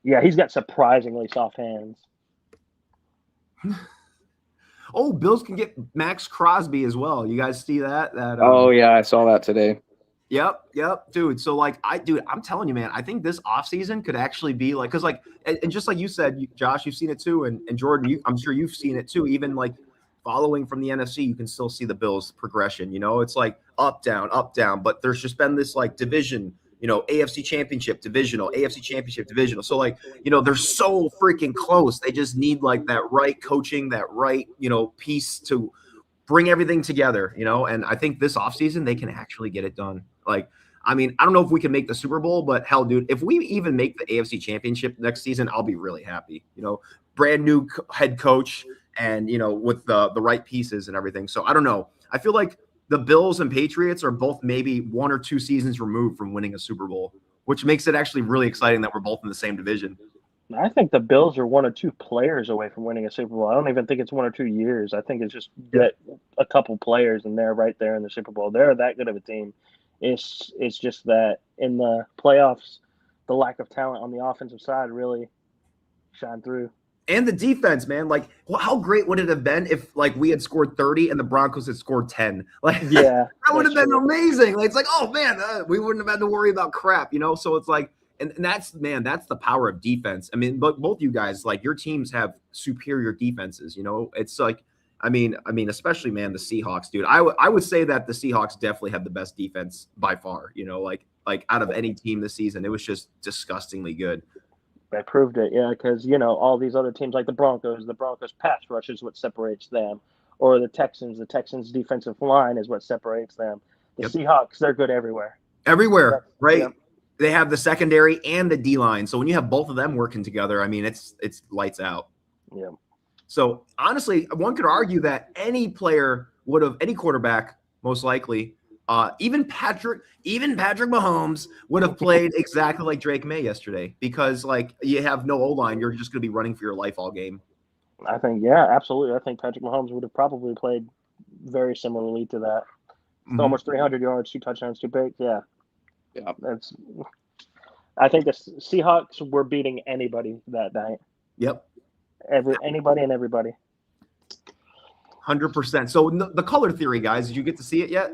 yeah, he's got surprisingly soft hands. Oh, Bills can get Max Crosby as well. You guys see that? Oh yeah, I saw that today. Yep, dude. So like, I'm telling you, man, I think this offseason could actually be like, because like, and just like you said, Josh, you've seen it too, and Jordan, I'm sure you've seen it too. Even like following from the NFC, you can still see the Bills' progression. It's like up, down. But there's just been this like division. AFC Championship, divisional, AFC Championship, divisional. So, like, they're so freaking close. They just need, like, that right coaching, that right, piece to bring everything together, And I think this offseason, they can actually get it done. Like, I mean, I don't know if we can make the Super Bowl, but hell, dude, if we even make the AFC Championship next season, I'll be really happy. Brand new head coach and, with the right pieces and everything. So, I don't know. I feel like the Bills and Patriots are both maybe 1 or 2 seasons removed from winning a Super Bowl, which makes it actually really exciting that we're both in the same division. I think the Bills are 1 or 2 players away from winning a Super Bowl. I don't even think it's 1 or 2 years. I think it's just get a couple players and they're right there in the Super Bowl. They're that good of a team. It's just that in the playoffs, the lack of talent on the offensive side really shined through. And the defense, man. Like, how great would it have been if, like, we had scored 30 and the Broncos had scored 10? Like, yeah, that would have been amazing. Like, it's like, oh man, we wouldn't have had to worry about crap, So it's like, and that's the power of defense. I mean, but both you guys, like your teams have superior defenses. You know, it's like, I mean, especially man, the Seahawks, dude. I would say that the Seahawks definitely have the best defense by far. You know, like out of any team this season, it was just disgustingly good. They proved it, yeah, because all these other teams like the Broncos pass rush is what separates them, or the Texans defensive line is what separates them. The Seahawks, they're good everywhere. Everywhere, right? Yep. They have the secondary and the D line, so when you have both of them working together, I mean, it's lights out. Yeah. So honestly, one could argue that any quarterback, most likely, even Patrick Mahomes would have played exactly like Drake May yesterday, because like you have no O-line, you're just going to be running for your life all game. I think, yeah, absolutely. I think Patrick Mahomes would have probably played very similarly to that. Mm-hmm. Almost 300 yards, 2 touchdowns, 2 picks. Yeah. Yeah. I think the Seahawks were beating anybody that night. Yep. Anybody and everybody. 100%. So the color theory, guys, did you get to see it yet?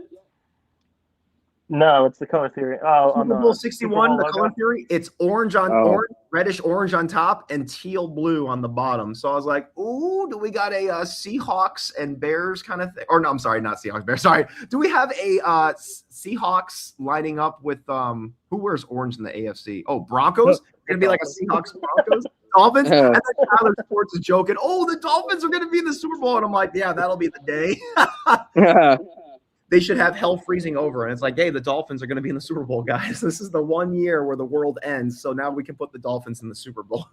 No, it's the color theory. Oh, on Super Bowl the 61, the logo? color theory, it's orange on orange, reddish orange on top, and teal blue on the bottom. So I was like, ooh, do we got a Seahawks and Bears kind of thing? Or no, I'm sorry, not Seahawks, Bears. Sorry. Do we have a Seahawks lining up with who wears orange in the AFC? Oh, Broncos? Gonna be like a Seahawks Broncos? Dolphins? And then Tyler Sports is joking, oh, the Dolphins are gonna be in the Super Bowl. And I'm like, yeah, that'll be the day. They should have hell freezing over. And it's like, hey, the Dolphins are going to be in the Super Bowl, guys. This is the one year where the world ends. So now we can put the Dolphins in the Super Bowl.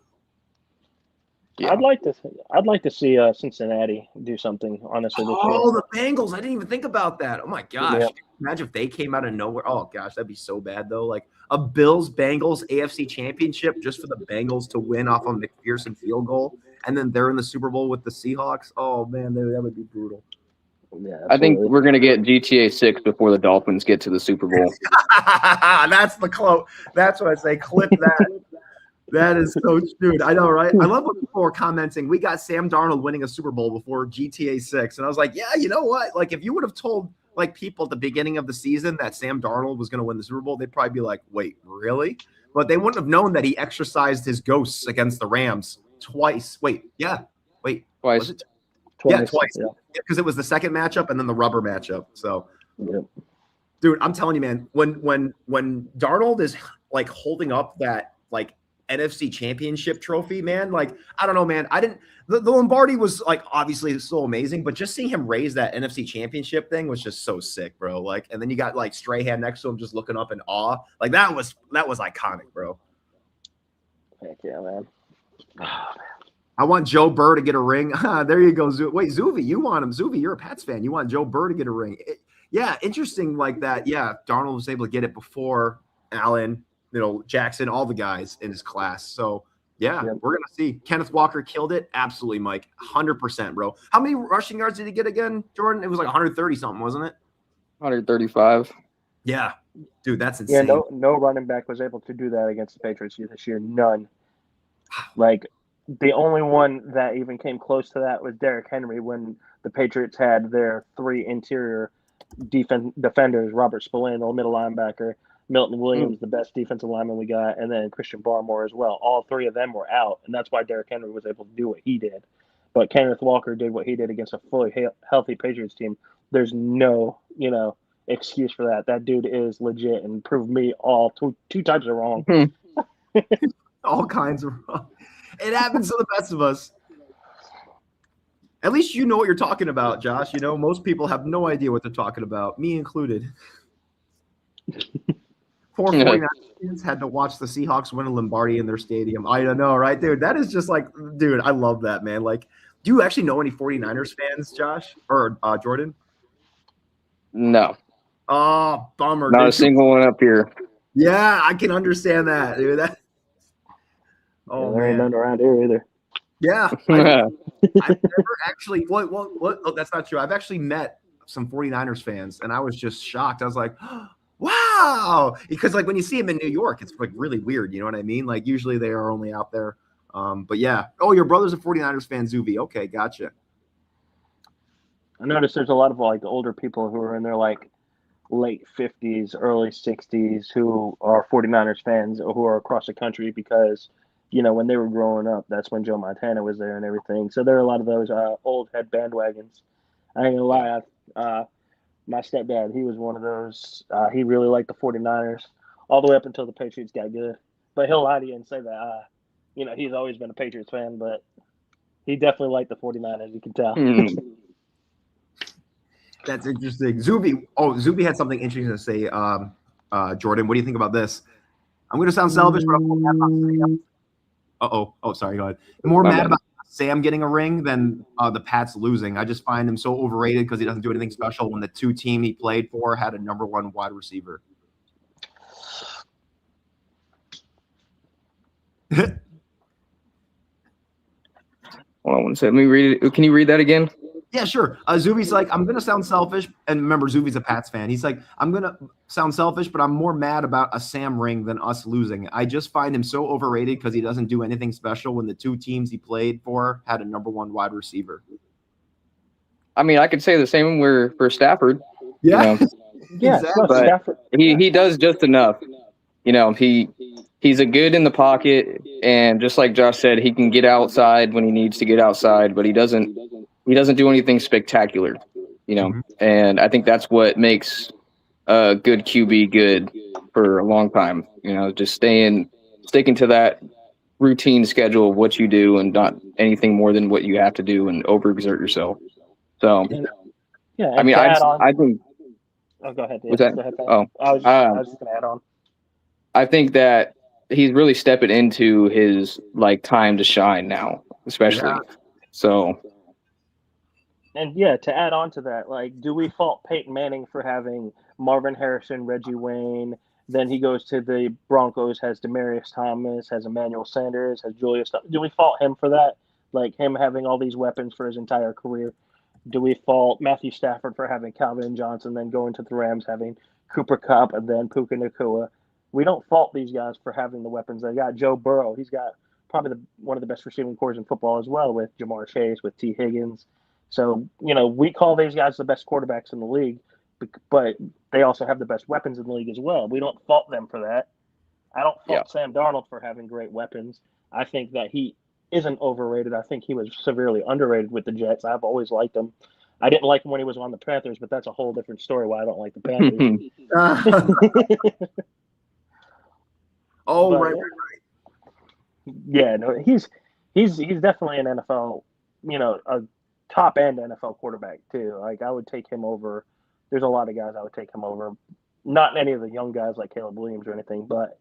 Yeah. I'd like to see Cincinnati do something, honestly. This year. The Bengals. I didn't even think about that. Oh, my gosh. Yeah. Imagine if they came out of nowhere. Oh, gosh, that'd be so bad, though. Like a Bills-Bengals AFC championship just for the Bengals to win off a McPherson field goal. And then they're in the Super Bowl with the Seahawks. Oh, man, that would be brutal. Yeah, I think we're going to get GTA 6 before the Dolphins get to the Super Bowl. That's the quote. That's what I say. Clip that. That is so dude. I know, right? I love when people are commenting, we got Sam Darnold winning a Super Bowl before GTA 6. And I was like, yeah, you know what? Like, if you would have told like people at the beginning of the season that Sam Darnold was going to win the Super Bowl, they'd probably be like, wait, really? But they wouldn't have known that he exercised his ghosts against the Rams twice. Twice. Twice. Yeah, twice. Because it was the second matchup and then the rubber matchup. So, dude, I'm telling you, man, when Darnold is like holding up that like NFC Championship trophy, man, like I don't know, man. The Lombardi was like obviously so amazing, but just seeing him raise that NFC Championship thing was just so sick, bro. Like, and then you got like Strahan next to him, just looking up in awe. Like that was iconic, bro. Heck yeah, man. I want Joe Burr to get a ring. There you go. Wait, Zuvi, you want him. Zuvi, you're a Pats fan. You want Joe Burr to get a ring. Yeah, interesting like that. Yeah, Darnold was able to get it before Allen, Jackson, all the guys in his class. So, yeah, we're going to see. Kenneth Walker killed it. Absolutely, Mike. 100%, bro. How many rushing yards did he get again, Jordan? It was like 130-something, wasn't it? 135. Yeah. Dude, that's insane. Yeah, no running back was able to do that against the Patriots this year. None. Like, the only one that even came close to that was Derrick Henry when the Patriots had their 3 interior defenders, Robert Spillane, the middle linebacker, Milton Williams, the best defensive lineman we got, and then Christian Barmore as well. All 3 of them were out, and that's why Derrick Henry was able to do what he did. But Kenneth Walker did what he did against a fully healthy Patriots team. There's no, excuse for that. That dude is legit and proved me all two types of wrong. All kinds of wrong. It happens to the best of us. At least you know what you're talking about, Josh. Most people have no idea what they're talking about, me included. Poor 49ers fans had to watch the Seahawks win a Lombardi in their stadium. I don't know, right, dude? That is just like, dude, I love that, man. Like, do you actually know any 49ers fans, Josh or Jordan? No. Oh, bummer. Not a single one up here. Yeah, I can understand that, dude. There ain't none around here either. Yeah. I've never actually what oh, that's not true. I've actually met some 49ers fans and I was just shocked. I was like, wow. Because like when you see them in New York, it's like really weird. You know what I mean? Like usually they are only out there. But yeah. Oh, your brother's a 49ers fan, Zuvi. Okay, gotcha. I noticed there's a lot of like older people who are in their like late 50s, early 60s who are 49ers fans who are across the country because, when they were growing up, that's when Joe Montana was there and everything. So there are a lot of those old head bandwagons. I ain't gonna lie, my stepdad, he was one of those. He really liked the 49ers all the way up until the Patriots got good. But he'll lie to you and say that, he's always been a Patriots fan, but he definitely liked the 49ers, you can tell. That's interesting. Zuby had something interesting to say. Jordan, what do you think about this? I'm going to sound selfish, but I'm more mad about Sam. Oh, sorry. Go ahead. I'm more mad about Sam getting a ring than the Pats losing. I just find him so overrated because he doesn't do anything special when the two team he played for had a number one wide receiver. Hold on one second. Let me read it. Can you read that again? Yeah, sure. Zuby's like, I'm going to sound selfish. And remember, Zuby's a Pats fan. He's like, I'm going to sound selfish, but I'm more mad about a Sam ring than us losing. I just find him so overrated because he doesn't do anything special when the two teams he played for had a number one wide receiver. I mean, I could say the same for Stafford. Yeah. Yeah, Exactly. But Stafford. he does just enough. He's a good in the pocket, and just like Josh said, he can get outside when he needs to get outside, but he doesn't do anything spectacular, and I think that's what makes a good QB good for a long time, just sticking to that routine schedule of what you do and not anything more than what you have to do and overexert yourself. So, Yeah, I mean, I think. Oh, go ahead. What's that? Go ahead. Oh, I was just going to add on. I think that he's really stepping into his time to shine now, especially. Yeah. So. And yeah, to add on to that, do we fault Peyton Manning for having Marvin Harrison, Reggie Wayne? Then he goes to the Broncos, has Demaryius Thomas, has Emmanuel Sanders, has Julius. Do we fault him for that? Him having all these weapons for his entire career? Do we fault Matthew Stafford for having Calvin Johnson, then going to the Rams, having Cooper Kupp, and then Puka Nacua? We don't fault these guys for having the weapons they got. Joe Burrow, he's got probably one of the best receiving corps in football as well, with Jamar Chase, with T. Higgins. So, we call these guys the best quarterbacks in the league, but they also have the best weapons in the league as well. We don't fault them for that. I don't fault Sam Darnold for having great weapons. I think that he isn't overrated. I think he was severely underrated with the Jets. I've always liked him. I didn't like him when he was on the Panthers, but that's a whole different story why I don't like the Panthers. Right. Yeah, no, he's definitely an NFL, a top end NFL quarterback too. I would take him over. There's a lot of guys I would take him over. Not any of the young guys like Caleb Williams or anything, but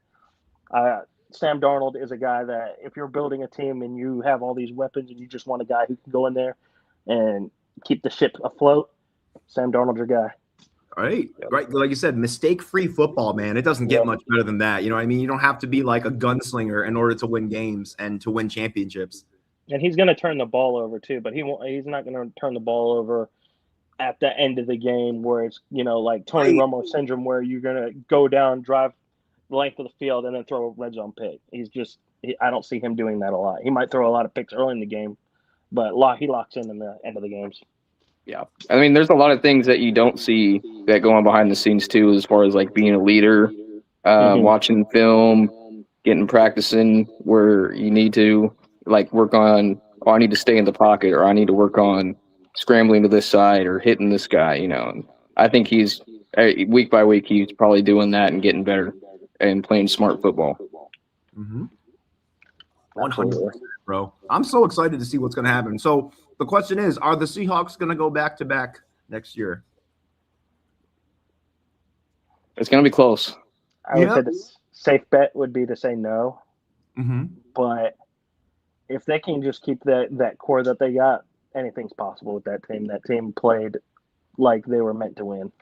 Sam Darnold is a guy that if you're building a team and you have all these weapons and you just want a guy who can go in there and keep the ship afloat, Sam Darnold's your guy. Right. Like you said, mistake-free football, man. It doesn't get much better than that. You know what I mean? You don't have to be like a gunslinger in order to win games and to win championships. And he's going to turn the ball over too, but he's not going to turn the ball over at the end of the game where it's, like Tony Romo syndrome where you're going to go down, drive the length of the field, and then throw a red zone pick. I don't see him doing that a lot. He might throw a lot of picks early in the game, but he locks in the end of the games. Yeah. I mean, there's a lot of things that you don't see that go on behind the scenes too, as far as being a leader, watching film, practicing where you need to work on, I need to stay in the pocket, or I need to work on scrambling to this side or hitting this guy, And I think he's week by week, he's probably doing that and getting better and playing smart football. 100%, bro. I'm so excited to see what's going to happen. So the question is, are the Seahawks going to go back-to-back next year? It's going to be close. I would say the safe bet would be to say no. But if they can just keep that core that they got, anything's possible with that team. That team played like they were meant to win.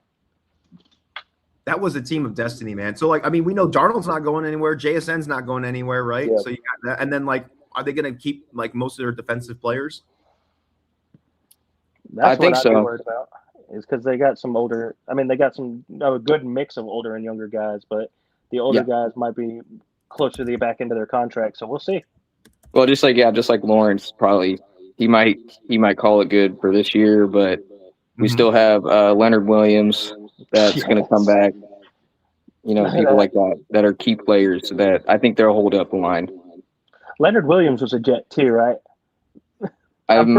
That was a team of destiny, man. So, we know Darnold's not going anywhere. JSN's not going anywhere, right? Yeah. So you got that. And then, are they going to keep, most of their defensive players? I think so. I'd be worried about is because they got some older – they got a good mix of older and younger guys, but the older guys might be closer to the back end of their contract, so we'll see. Well, just like Lawrence, probably he might call it good for this year, but we still have Leonard Williams, that's going to come back. You know, people like that are key players that I think they'll hold up the line. Leonard Williams was a Jet too, right? I'm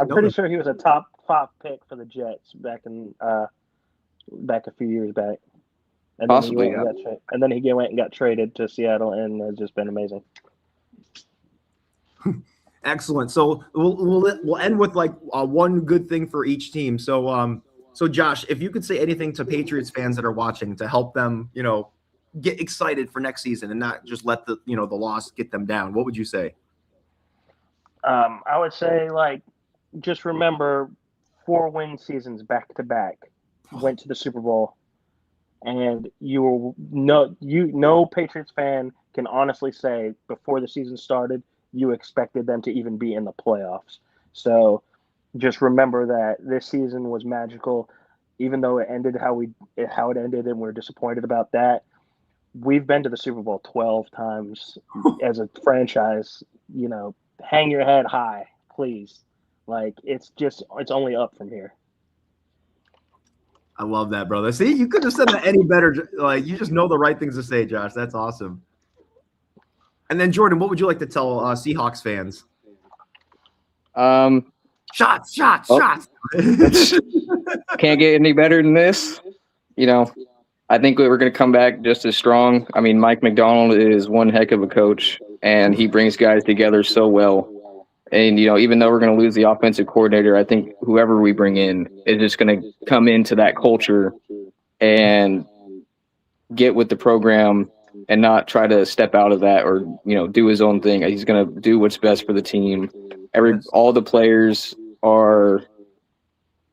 pretty sure he was a top 5 pick for the Jets back a few years back. And Possibly, then he went and got traded to Seattle, and has just been amazing. Excellent. So we'll end with like one good thing for each team. So Josh, if you could say anything to Patriots fans that are watching to help them, get excited for next season and not just let the loss get them down, what would you say? I would say, like, just remember 4 win seasons back to back, went to the Super Bowl, and no Patriots fan can honestly say before the season started you expected them to even be in the playoffs. So just remember that this season was magical, even though it ended how it ended, and we're disappointed about that. We've been to the Super Bowl 12 times as a franchise. Hang your head high, please. Like, it's only up from here. I love that, brother. See, you couldn't have said that any better. Like, you just know the right things to say, Josh. That's awesome. And then, Jordan, what would you like to tell Seahawks fans? Shots. Can't get any better than this. I think we're going to come back just as strong. I mean, Mike McDonald is one heck of a coach, and he brings guys together so well. And, even though we're going to lose the offensive coordinator, I think whoever we bring in is just going to come into that culture and get with the program and not try to step out of that or, do his own thing. He's going to do what's best for the team. All the players are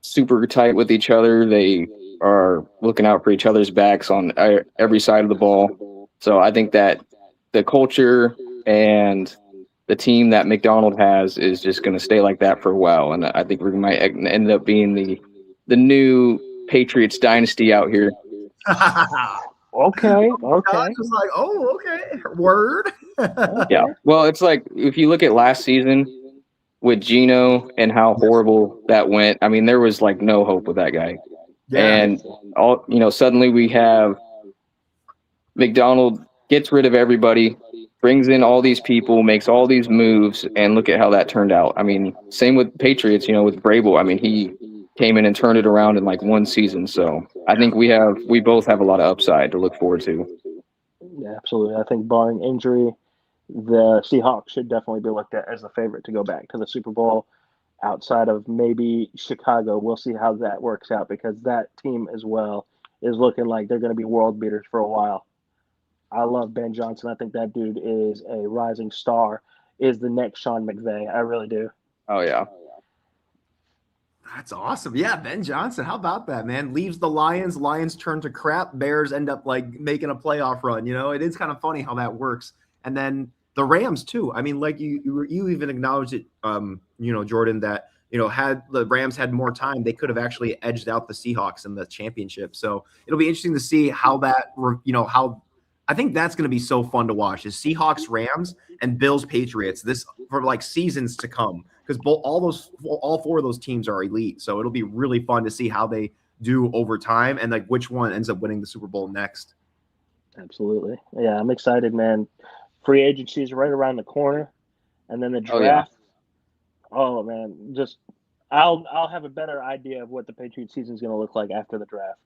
super tight with each other. They are looking out for each other's backs on every side of the ball. So I think that the culture and the team that McDonald has is just going to stay like that for a while. And I think we might end up being the new Patriots dynasty out here. Okay. Just like, okay. Word. Yeah. Well, it's like, if you look at last season with Geno and how horrible that went, I mean, there was like no hope with that guy. Yeah. And suddenly we have McDonald gets rid of everybody, brings in all these people, makes all these moves, and look at how that turned out. I mean, same with Patriots, with Vrabel. I mean, he came in and turned it around in like one season. So I think we both have a lot of upside to look forward to. Yeah, absolutely. I think barring injury, the Seahawks should definitely be looked at as the favorite to go back to the Super Bowl. Outside of maybe Chicago, we'll see how that works out, because that team as well is looking like they're going to be world beaters for a while. I love Ben Johnson. I think that dude is a rising star, is the next Sean McVay. I really do. Oh, yeah. That's awesome. Yeah, Ben Johnson. How about that, man? Leaves the Lions. Lions turn to crap. Bears end up like making a playoff run. It is kind of funny how that works. And then the Rams too. I mean, like you even acknowledged it, Jordan, that had the Rams had more time, they could have actually edged out the Seahawks in the championship. So it'll be interesting to see how that, how. I think that's going to be so fun to watch, is Seahawks, Rams, and Bills, Patriots. This for like seasons to come, because all 4 of those teams are elite. So it'll be really fun to see how they do over time and like which one ends up winning the Super Bowl next. Absolutely, yeah, I'm excited, man. Free agency is right around the corner, and then the draft. Oh man, just I'll have a better idea of what the Patriots season is going to look like after the draft.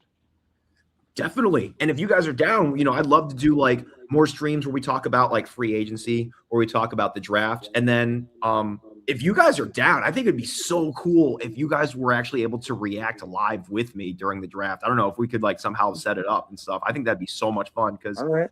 Definitely. And if you guys are down, I'd love to do like more streams where we talk about like free agency, or we talk about the draft. And then if you guys are down, I think it'd be so cool if you guys were actually able to react live with me during the draft. I don't know if we could like somehow set it up and stuff. I think that'd be so much fun, because all right.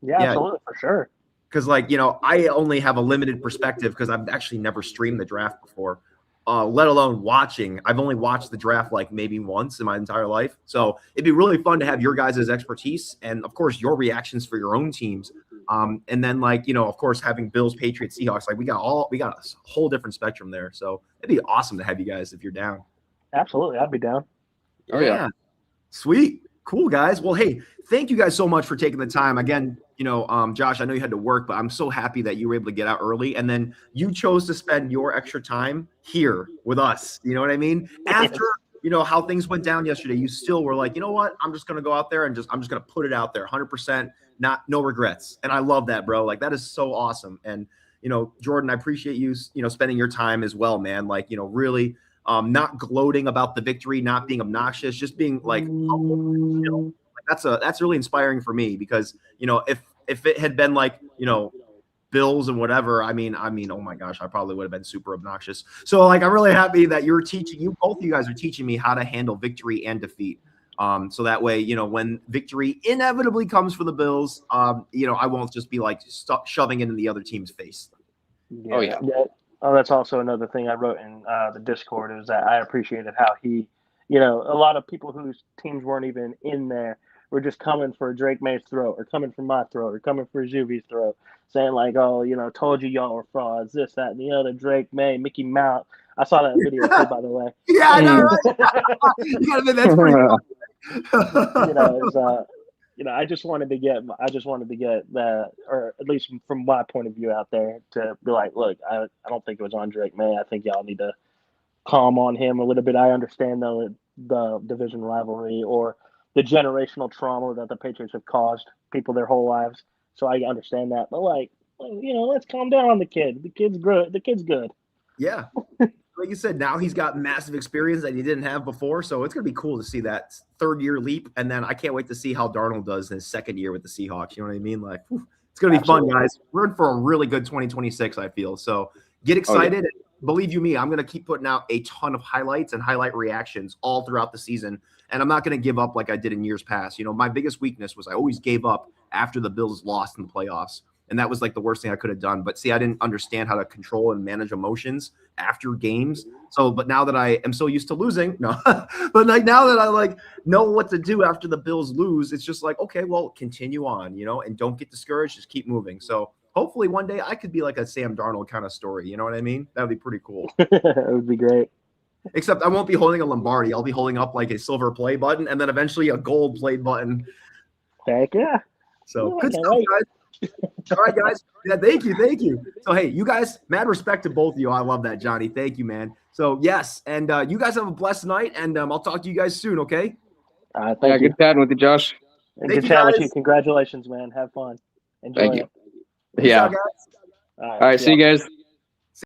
Yeah, absolutely, for sure. Because like, I only have a limited perspective because I've actually never streamed the draft before. Let alone watching. I've only watched the draft like maybe once in my entire life. So it'd be really fun to have your guys' expertise and, of course, your reactions for your own teams. And then, like, of course, having Bills, Patriots, Seahawks, like we got a whole different spectrum there. So it'd be awesome to have you guys if you're down. Absolutely. I'd be down. Oh, yeah. Sweet. Cool, guys. Well, hey, thank you guys so much for taking the time. Again, Josh, I know you had to work, but I'm so happy that you were able to get out early. And then you chose to spend your extra time here with us. You know what I mean? how things went down yesterday, you still were like, you know what? I'm just going to go out there and I'm just going to put it out there 100%, no regrets. And I love that, bro. Like, that is so awesome. And, Jordan, I appreciate you, spending your time as well, man. Like, really not gloating about the victory, not being obnoxious, just being like, humble. That's really inspiring for me because, if it had been like, Bills and whatever, I mean, oh my gosh, I probably would have been super obnoxious. So like, I'm really happy that both of you guys are teaching me how to handle victory and defeat. So that way, when victory inevitably comes for the Bills, I won't just be like shoving it in the other team's face. Yeah. Oh, yeah. Oh, that's also another thing I wrote in the Discord is that I appreciated how he, a lot of people whose teams weren't even in there were just coming for Drake May's throat or coming for my throat or coming for Zuby's throat, saying like, oh, told you y'all were frauds, this, that, and the other, Drake May, Mickey Mouse. I saw that video too, by the way. Yeah, I know, right? You gotta admit, that's pretty funny. I just wanted to get that, or at least from my point of view out there, to be like, look, I don't think it was on Drake May. I think y'all need to calm on him a little bit. I understand the division rivalry or the generational trauma that the Patriots have caused people their whole lives. So I understand that. But like, let's calm down on the kid. The kid's good. The kid's good. Yeah. Like you said, now he's got massive experience that he didn't have before. So it's going to be cool to see that third-year leap. And then I can't wait to see how Darnold does in his second year with the Seahawks. You know what I mean? Like, it's going to be fun, guys. We're in for a really good 2026, I feel. So get excited. Oh, yeah. Believe you me, I'm going to keep putting out a ton of highlights and highlight reactions all throughout the season. And I'm not going to give up like I did in years past. My biggest weakness was I always gave up after the Bills lost in the playoffs. And that was like the worst thing I could have done. But see, I didn't understand how to control and manage emotions after games. So, but now that I am so used to losing, but like now that I like know what to do after the Bills lose, it's just like, okay, well, continue on, and don't get discouraged. Just keep moving. So hopefully one day I could be like a Sam Darnold kind of story. You know what I mean? That would be pretty cool. It would be great. Except I won't be holding a Lombardi. I'll be holding up like a silver play button and then eventually a gold play button. Heck yeah. So good stuff, guys. All right, guys. Yeah, thank you. So, hey, you guys, mad respect to both of you. I love that, Johnny. Thank you, man. So, yes, and you guys have a blessed night, and I'll talk to you guys soon, okay? Thank you. Good chatting with you, Josh. Good chatting with you. Congratulations, man. Have fun. Enjoy Thank you. it. Yeah. Peace out, guys. All right, see you guys.